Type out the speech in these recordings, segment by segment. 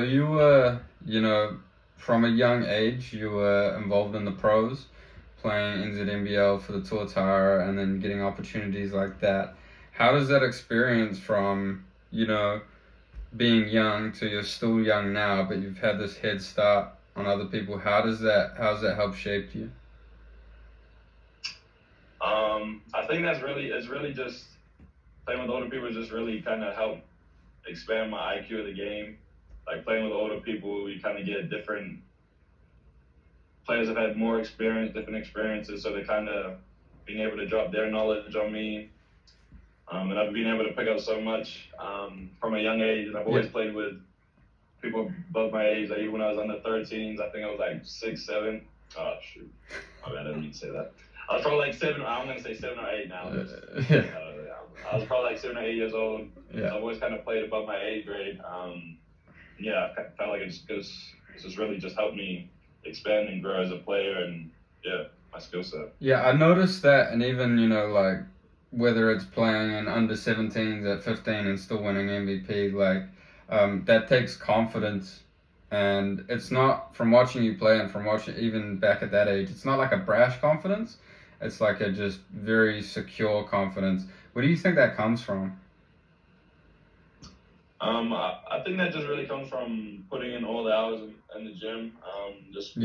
So you were, from a young age, you were involved in the pros, playing NZNBL for the Tour Tire, and then getting opportunities like that. How does that experience from, being young to you're still young now, but you've had this head start on other people? How's that help shape you? I think it's really just playing with older people just really kind of help expand my IQ of the game. Like playing with older people, you kind of get different players have had more experience, different experiences, so they kind of being able to drop their knowledge on me. And I've been able to pick up so much from a young age, and I've always played with people above my age. Like even when I was under 13s, I think I was like 6, 7. Oh shoot, my bad, I didn't mean to say that. I was probably like 7. I'm gonna say 7 or 8 now. I was probably like 7 or 8 years old. Yeah. So I've always kind of played above my age grade. I felt like it's just really just helped me expand and grow as a player and my skill set. Yeah, I noticed that, and even like whether it's playing in under 17s at 15 and still winning MVP, like that takes confidence, and it's not from watching you play and from watching even back at that age. It's not like a brash confidence. It's like a just very secure confidence. Where do you think that comes from? I think that just really comes from putting in all the hours in the gym. Just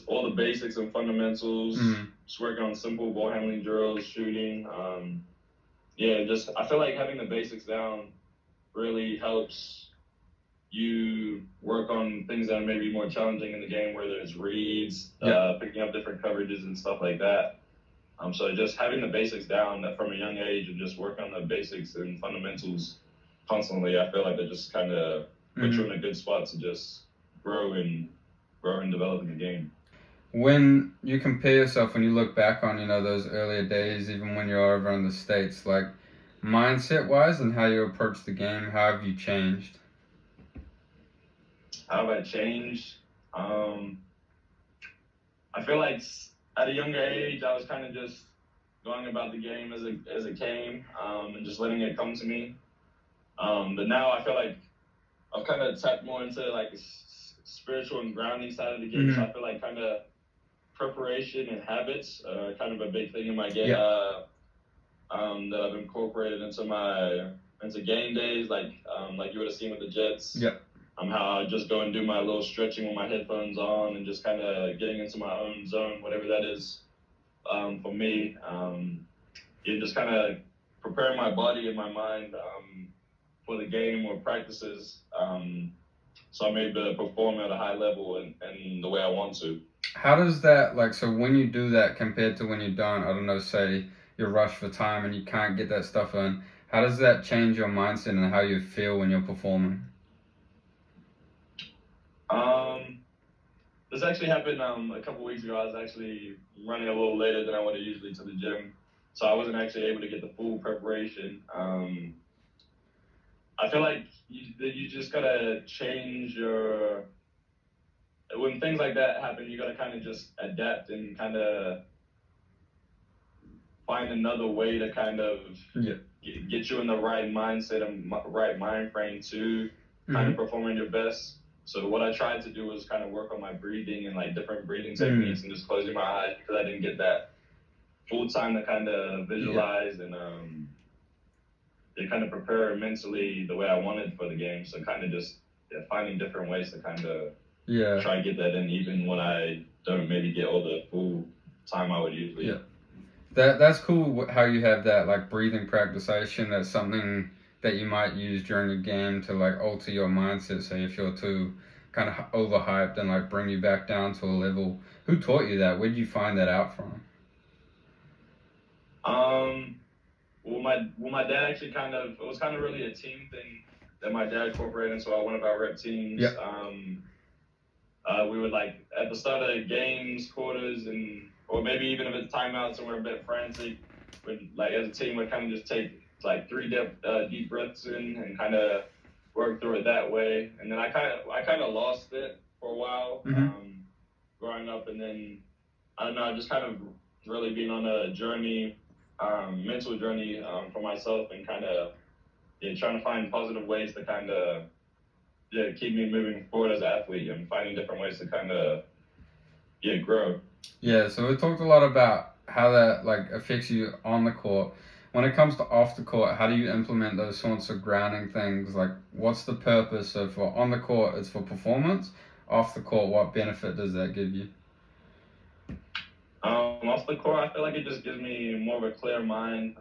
all the basics and fundamentals. Just working on simple ball handling drills, shooting. I feel like having the basics down really helps you work on things that are maybe more challenging in the game, whether it's reads, picking up different coverages and stuff like that. So just having the basics down from a young age and just work on the basics and fundamentals constantly, I feel like that just kind of put you in a good spot to just grow and develop in the game. When you compare yourself, when you look back on, those earlier days, even when you're over in the States, like mindset-wise and how you approach the game, how have you changed? How have I changed? I feel like at a younger age, I was kind of just going about the game as it came and just letting it come to me. But now I feel like I've kind of tapped more into like the spiritual and grounding side of the game. So I feel like kind of preparation and habits are kind of a big thing in my game that I've incorporated into game days, like you would have seen with the Jets. How I just go and do my little stretching with my headphones on and just kind of getting into my own zone, whatever that is for me. Just kind of preparing my body and my mind for the game or practices, so I'm able to perform at a high level and the way I want to. How does that, so when you do that compared to when you don't, I don't know, say you're rushed for time and you can't get that stuff in, how does that change your mindset and how you feel when you're performing? This actually happened a couple weeks ago. I was actually running a little later than I would have usually to the gym, so I wasn't actually able to get the full preparation. I feel like you just gotta change when things like that happen, you gotta kind of just adapt and kind of find another way to kind of get you in the right mindset and right mind frame to kind of performing your best. So what I tried to do was kind of work on my breathing and like different breathing techniques and just closing my eyes because I didn't get that full time to kind of visualize and kind of prepare mentally the way I wanted for the game. So kind of just finding different ways to kind of try to get that in even when I don't maybe get all the full time I would usually. That's cool how you have that like breathing practice. I assume that's something that you might use during a game to like alter your mindset, say if you're too kind of overhyped and like bring you back down to a level. Who taught you that? Where did you find that out from? Well, my dad actually it was kind of really a team thing that my dad incorporated into one of our rep teams. We would like at the start of games, quarters, or maybe even if it's timeouts and we're a bit frantic, would like as a team would kind of just take like 3 deep breaths in and kind of work through it that way. And then I kind of lost it for a while growing up, and then I don't know, I just kind of really been on a journey, mental journey for myself, and kind of trying to find positive ways to kind of keep me moving forward as an athlete and finding different ways to kind of grow. Yeah, so we talked a lot about how that like affects you on the court. When it comes to off the court, how do you implement those sorts of grounding things? Like, what's the purpose? So for on the court, it's for performance. Off the court, what benefit does that give you? Off the court, I feel like it just gives me more of a clear mind.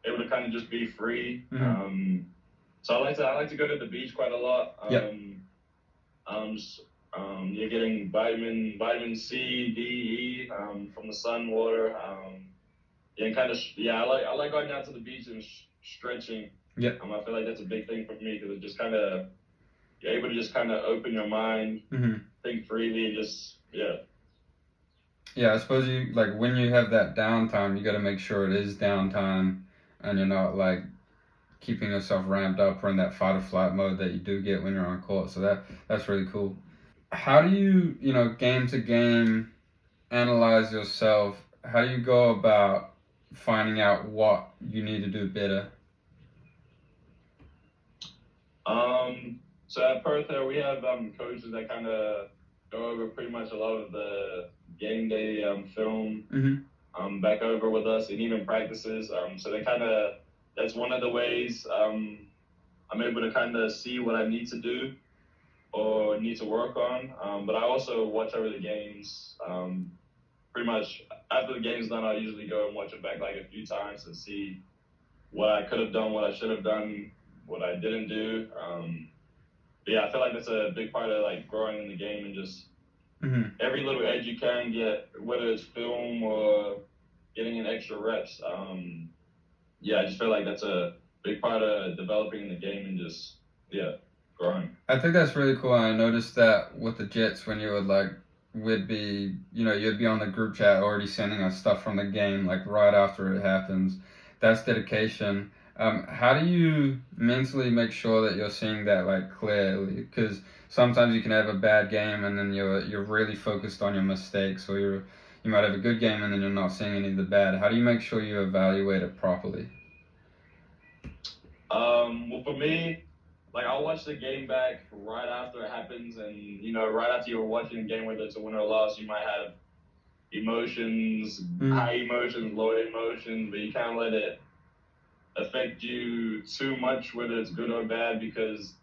Able to kind of just be free. Mm-hmm. So I like to go to the beach quite a lot. Yep. You're getting vitamin C, D, E from the sun, water. And kind of I like going down to the beach and stretching. Yep. I feel like that's a big thing for me because it just kind of you're able to just kind of open your mind, Mm-hmm. think freely, and just Yeah, I suppose you like when you have that downtime, you got to make sure it is downtime, and you're not like keeping yourself ramped up or in that fight or flight mode that you do get when you're on court. So that's really cool. How do you, game to game, analyze yourself? How do you go about finding out what you need to do better? So at Perth, we have coaches that kind of go over pretty much a lot of the game day film Mm-hmm. back over with us, and even practices. So that's one of the ways I'm able to kind of see what I need to do or need to work on. But I also watch over the games. Pretty much after the game's done, I'll usually go and watch it back like a few times and see what I could have done, what I should have done, what I didn't do. I feel like that's a big part of like growing in the game and just every little edge you can get, whether it's film or getting in extra reps. I just feel like that's a big part of developing in the game and just growing. I think that's really cool. And I noticed that with the Jets when you would be, you'd be on the group chat already sending us stuff from the game like right after it happens. That's dedication. How do you mentally make sure that you're seeing that like clearly? Because sometimes you can have a bad game and then you're really focused on your mistakes, or you might have a good game and then you're not seeing any of the bad. How do you make sure you evaluate it properly? Well, for me, like I'll watch the game back right after it happens, and right after you're watching the game, whether it's a win or a loss, you might have emotions, high emotions, low emotions, but you can't let it affect you too much, whether it's good or bad, because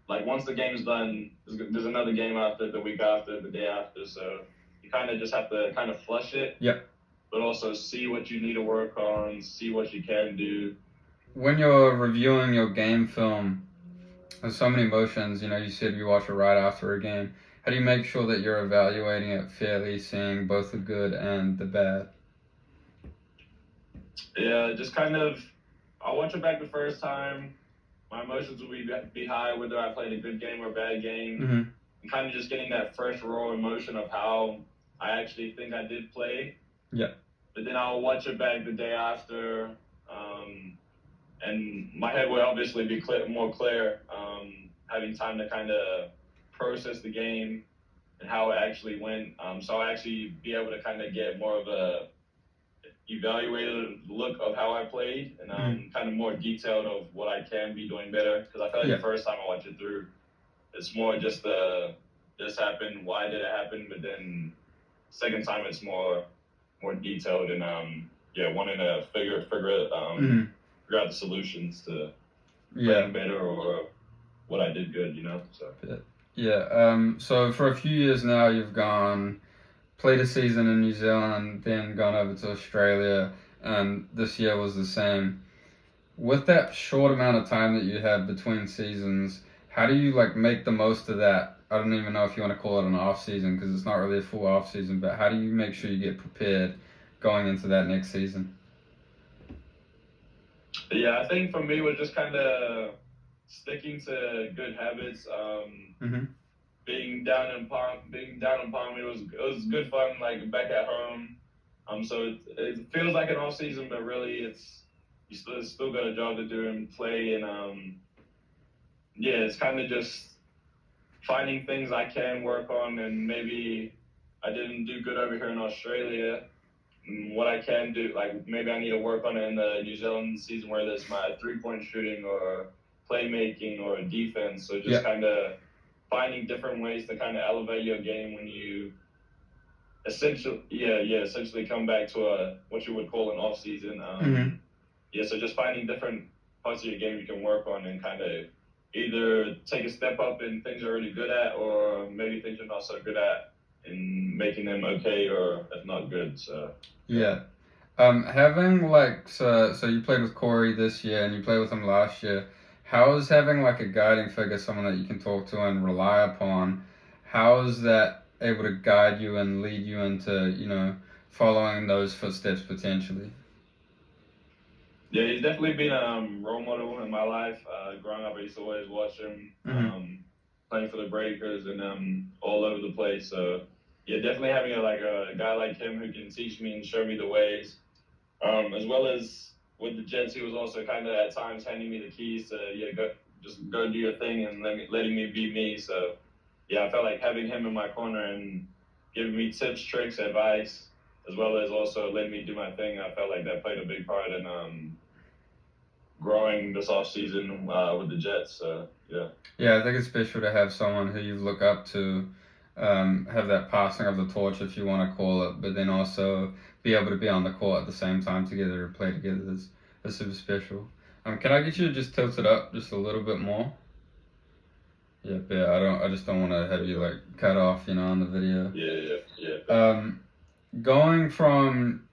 like once the game's done, there's another game after, the week after, the day after, so you kind of just have to kind of flush it. Yep. But also see what you need to work on, see what you can do. When you're reviewing your game film, there's so many emotions. You said you watch it right after a game. How do you make sure that you're evaluating it fairly, seeing both the good and the bad? Yeah, just kind of, I'll watch it back the first time. My emotions will be high, whether I played a good game or a bad game. Mm-hmm. And kind of just getting that first raw emotion of how I actually think I did play. Yeah. But then I'll watch it back the day after, and my head will obviously be more clear, having time to kind of process the game and how it actually went. So I'll actually be able to kind of get more of a evaluated look of how I played and kind of more detailed of what I can be doing better. Because I feel like the first time I watch it through, it's more just this happened, why did it happen? But then second time it's more detailed and wanting to figure out the solutions to playing better or what I did good, So so for a few years now you've played a season in New Zealand, then gone over to Australia, and this year was the same. With that short amount of time that you have between seasons, how do you make the most of that? I don't even know if you want to call it an off season because it's not really a full off season, but how do you make sure you get prepared going into that next season? Yeah, I think for me, we're just kind of sticking to good habits. Being down in Palm, it was good fun, like back at home. So it feels like an off season, but really you still got a job to do and play, and it's kind of just finding things I can work on, and maybe I didn't do good over here in Australia. What I can do, like maybe I need to work on it in the New Zealand season, whether it's my 3-point shooting or playmaking or defense. So just Yeah. kind of finding different ways to kind of elevate your game when you essentially come back to what you would call an off season. So just finding different parts of your game you can work on and kind of either take a step up in things you're really good at, or maybe things you're not so good at, and making them okay or if not good. So yeah. Having like so you played with Corey this year and you played with him last year. How is having like a guiding figure, someone that you can talk to and rely upon, how is that able to guide you and lead you into, following those footsteps potentially? Yeah, he's definitely been a role model in my life. Growing up, I used to always watch him playing for the Breakers and all over the place. So yeah, definitely having a guy like him who can teach me and show me the ways. As well as with the Jets, he was also kind of at times handing me the keys to go do your thing and letting me be me. So yeah, I felt like having him in my corner and giving me tips, tricks, advice, as well as also letting me do my thing. I felt like that played a big part in growing this off season with the Jets. So yeah. Yeah, I think it's special to have someone who you look up to, have that passing of the torch, if you want to call it, but then also be able to be on the court at the same time together and play together is super special. Can I get you to just tilt it up just a little bit more? Yeah, but I just don't want to have you like cut off, on the video. Yeah. Going from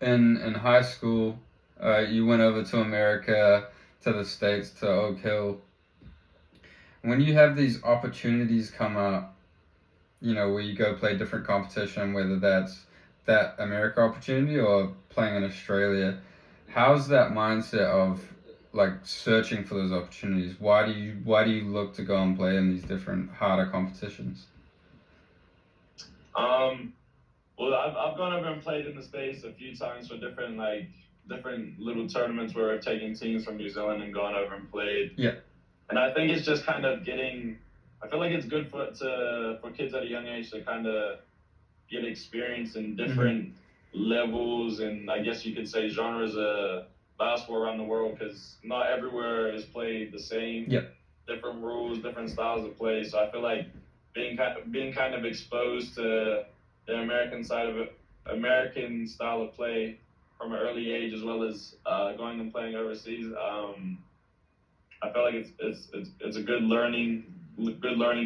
in high school, you went over to America, to the States, to Oak Hill. When you have these opportunities come up, where you go play different competition, whether that's that America opportunity or playing in Australia, how's that mindset of like searching for those opportunities? Why do you look to go and play in these different harder competitions? Well, I've gone over and played in the States a few times for different little tournaments where I've taken teams from New Zealand and gone over and played. Yeah. And I think it's just kind of I feel like it's good for kids at a young age to kind of get experience in different levels and I guess you could say genres of basketball around the world, because not everywhere is played the same. Yep. Different rules, different styles of play. So I feel like being kind of exposed to the American style of play from an early age, as well as going and playing overseas. I feel like it's a good learning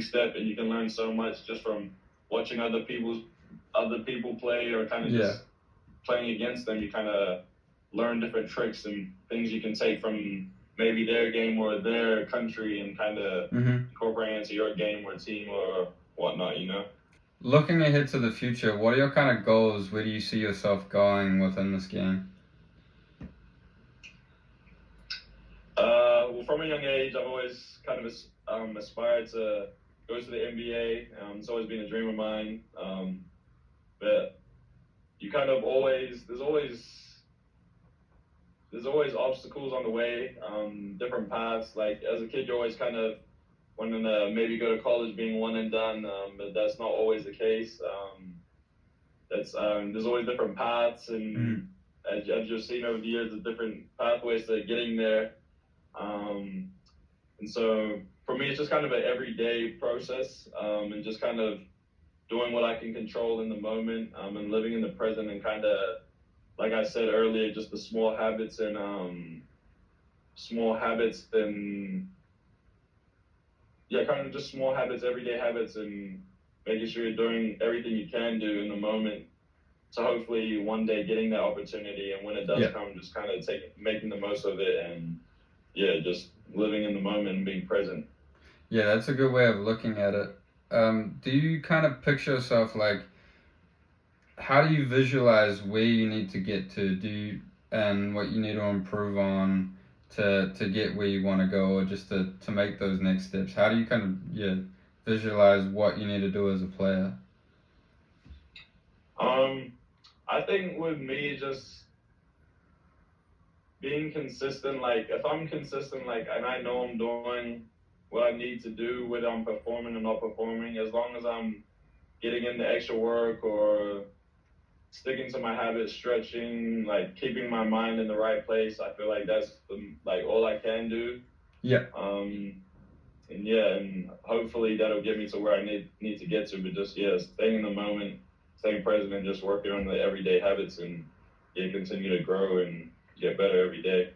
step, and you can learn so much just from watching other people play, or kind of just playing against them. You kind of learn different tricks and things you can take from maybe their game or their country and kind of incorporate into your game or team or whatnot. Looking ahead to the future, what are your kind of goals? Where do you see yourself going within this game? Well, from a young age, I've always kind of aspired to go to the NBA. It's always been a dream of mine. But you kind of there's always obstacles on the way, different paths. Like as a kid, you're always kind of wanting to maybe go to college being one and done, but that's not always the case. There's always different paths, and as you've seen over the years, there's different pathways to getting there. And so for me, it's just kind of an everyday process, and just kind of doing what I can control in the moment, and living in the present, and kind of, like I said earlier, just the small habits and kind of just small habits, everyday habits, and making sure you're doing everything you can do in the moment. So hopefully one day getting that opportunity, and when it does come, just kind of making the most of it, and just living in the moment and being present. Yeah, that's a good way of looking at it. Do you kind of picture yourself like, how do you visualize where you need to get to? And what you need to improve on to get where you want to go, or just to make those next steps? How do you kind of visualize what you need to do as a player? I think with me, just being consistent. Like if I'm consistent, and I know I'm doing what I need to do, whether I'm performing or not performing, as long as I'm getting in the extra work or sticking to my habits, stretching, like keeping my mind in the right place, I feel like that's all I can do. Yeah. And yeah, and hopefully that'll get me to where I need to get to. But just staying in the moment, staying present, and just working on the everyday habits and continue to grow and get better every day.